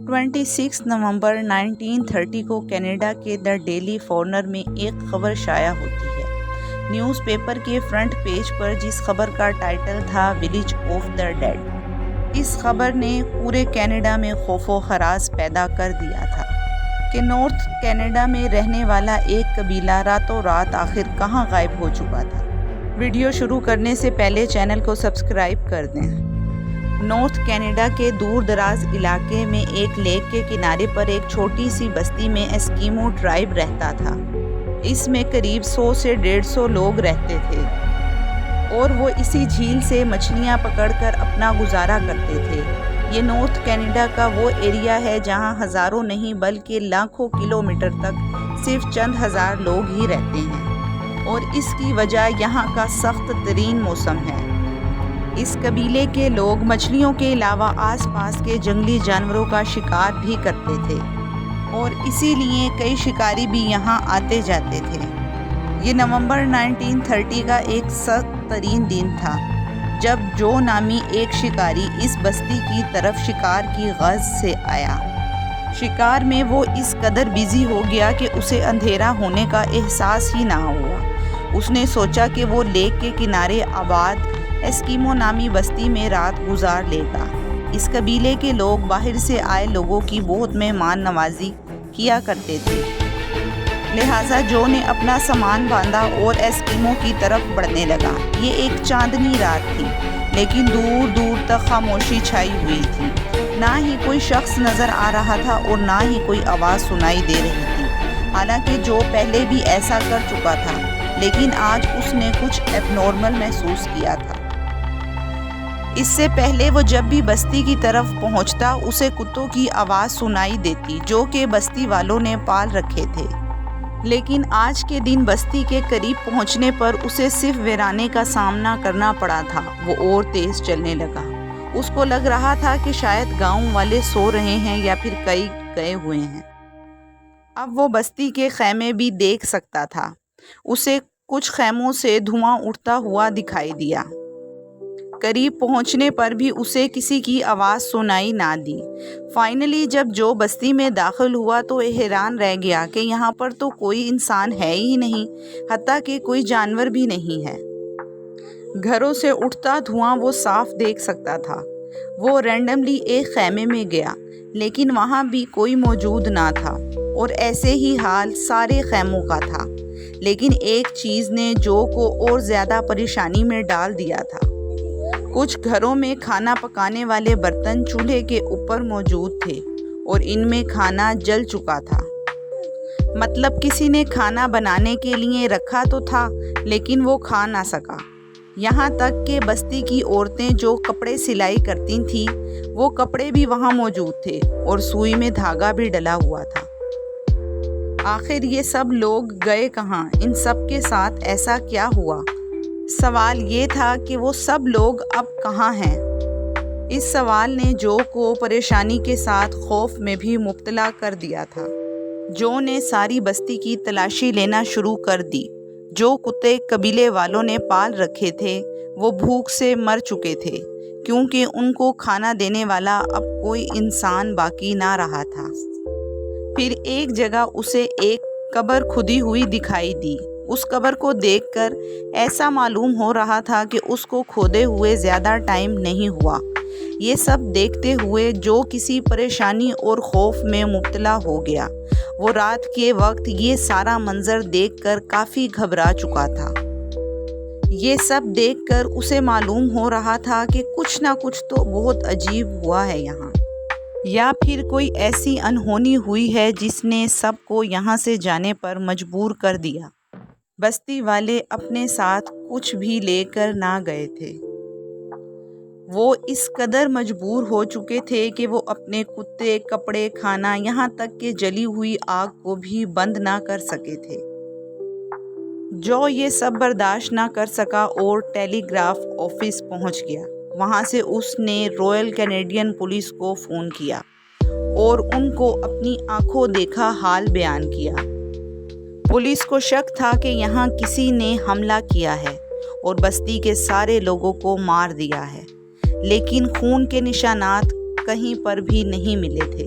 26 نومبر 1930 کو کینیڈا کے the daily foreigner میں ایک خبر شائع ہوتی ہے۔ نیوز پیپر کے فرنٹ پیج پر جس خبر کا ٹائٹل تھا ولیج آف دا ڈیڈ، اس خبر نے پورے کینیڈا میں خوف و ہراس پیدا کر دیا تھا کہ نارتھ کینیڈا میں رہنے والا ایک قبیلہ راتوں رات آخر کہاں غائب ہو چکا تھا۔ ویڈیو شروع کرنے سے پہلے چینل کو سبسکرائب کر دیں۔ نارتھ کینیڈا کے دور دراز علاقے میں ایک لیک کے کنارے پر ایک چھوٹی سی بستی میں ایسکیمو ٹرائب رہتا تھا۔ اس میں قریب 100 سے 150 لوگ رہتے تھے اور وہ اسی جھیل سے مچھلیاں پکڑ کر اپنا گزارا کرتے تھے۔ یہ نارتھ کینیڈا کا وہ ایریا ہے جہاں ہزاروں نہیں بلکہ لاکھوں کلومیٹر تک صرف چند ہزار لوگ ہی رہتے ہیں، اور اس کی وجہ یہاں کا سخت ترین موسم ہے۔ اس قبیلے کے لوگ مچھلیوں کے علاوہ آس پاس کے جنگلی جانوروں کا شکار بھی کرتے تھے، اور اسی لیے کئی شکاری بھی یہاں آتے جاتے تھے۔ یہ نومبر 1930 کا ایک سخت ترین دن تھا جب جو نامی ایک شکاری اس بستی کی طرف شکار کی غرض سے آیا۔ شکار میں وہ اس قدر بزی ہو گیا کہ اسے اندھیرا ہونے کا احساس ہی نہ ہوا۔ اس نے سوچا کہ وہ لیک کے کنارے آباد ایسکیمو نامی بستی میں رات گزار لے گا۔ اس قبیلے کے لوگ باہر سے آئے لوگوں کی بہت مہمان نوازی کیا کرتے تھے، لہٰذا جو نے اپنا سامان باندھا اور ایسکیمو کی طرف بڑھنے لگا۔ یہ ایک چاندنی رات تھی، لیکن دور دور تک خاموشی چھائی ہوئی تھی۔ نہ ہی کوئی شخص نظر آ رہا تھا اور نہ ہی کوئی آواز سنائی دے رہی تھی، حالانکہ جو پہلے بھی ایسا کر چکا تھا، لیکن آج اس نے کچھ ایب نارمل محسوس کیا تھا۔ اس سے پہلے وہ جب بھی بستی کی طرف پہنچتا اسے کتوں کی آواز سنائی دیتی جو کہ بستی والوں نے پال رکھے تھے، لیکن آج کے دن بستی کے قریب پہنچنے پر اسے صرف ویرانے کا سامنا کرنا پڑا تھا۔ وہ اور تیز چلنے لگا۔ اس کو لگ رہا تھا کہ شاید گاؤں والے سو رہے ہیں یا پھر کئی گئے ہوئے ہیں۔ اب وہ بستی کے خیمے بھی دیکھ سکتا تھا۔ اسے کچھ خیموں سے دھواں اٹھتا ہوا دکھائی دیا۔ قریب پہنچنے پر بھی اسے کسی کی آواز سنائی نہ دی۔ فائنلی جب جو بستی میں داخل ہوا تو حیران رہ گیا کہ یہاں پر تو کوئی انسان ہے ہی نہیں، حتیٰ کہ کوئی جانور بھی نہیں ہے۔ گھروں سے اٹھتا دھواں وہ صاف دیکھ سکتا تھا۔ وہ رینڈملی ایک خیمے میں گیا، لیکن وہاں بھی کوئی موجود نہ تھا، اور ایسے ہی حال سارے خیموں کا تھا۔ لیکن ایک چیز نے جو کو اور زیادہ پریشانی میں ڈال دیا تھا۔ کچھ گھروں میں کھانا پکانے والے برتن چولہے کے اوپر موجود تھے اور ان میں کھانا جل چکا تھا۔ مطلب کسی نے کھانا بنانے کے لیے رکھا تو تھا، لیکن وہ کھا نہ سکا۔ یہاں تک کہ بستی کی عورتیں جو کپڑے سلائی کرتی تھیں، وہ کپڑے بھی وہاں موجود تھے اور سوئی میں دھاگا بھی ڈلا ہوا تھا۔ آخر یہ سب لوگ گئے کہاں؟ ان سب کے ساتھ ایسا کیا ہوا؟ سوال یہ تھا کہ وہ سب لوگ اب کہاں ہیں؟ اس سوال نے جو کو پریشانی کے ساتھ خوف میں بھی مبتلا کر دیا تھا۔ جو نے ساری بستی کی تلاشی لینا شروع کر دی۔ جو کتے قبیلے والوں نے پال رکھے تھے وہ بھوک سے مر چکے تھے، کیونکہ ان کو کھانا دینے والا اب کوئی انسان باقی نہ رہا تھا۔ پھر ایک جگہ اسے ایک قبر کھدی ہوئی دکھائی دی۔ اس قبر کو دیکھ کر ایسا معلوم ہو رہا تھا کہ اس کو کھودے ہوئے زیادہ ٹائم نہیں ہوا۔ یہ سب دیکھتے ہوئے جو کسی پریشانی اور خوف میں مبتلا ہو گیا۔ وہ رات کے وقت یہ سارا منظر دیکھ کر کافی گھبرا چکا تھا۔ یہ سب دیکھ کر اسے معلوم ہو رہا تھا کہ کچھ نہ کچھ تو بہت عجیب ہوا ہے یہاں، یا پھر کوئی ایسی انہونی ہوئی ہے جس نے سب کو یہاں سے جانے پر مجبور کر دیا۔ بستی والے اپنے ساتھ کچھ بھی لے کر نہ گئے تھے۔ وہ اس قدر مجبور ہو چکے تھے کہ وہ اپنے کتے، کپڑے، کھانا، یہاں تک کہ جلی ہوئی آگ کو بھی بند نہ کر سکے تھے۔ جو یہ سب برداشت نہ کر سکا اور ٹیلی گراف آفس پہنچ گیا۔ وہاں سے اس نے رائل کینیڈین پولیس کو فون کیا اور ان کو اپنی آنکھوں دیکھا حال بیان کیا۔ پولیس کو شک تھا کہ یہاں کسی نے حملہ کیا ہے اور بستی کے سارے لوگوں کو مار دیا ہے، لیکن خون کے نشانات کہیں پر بھی نہیں ملے تھے۔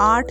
8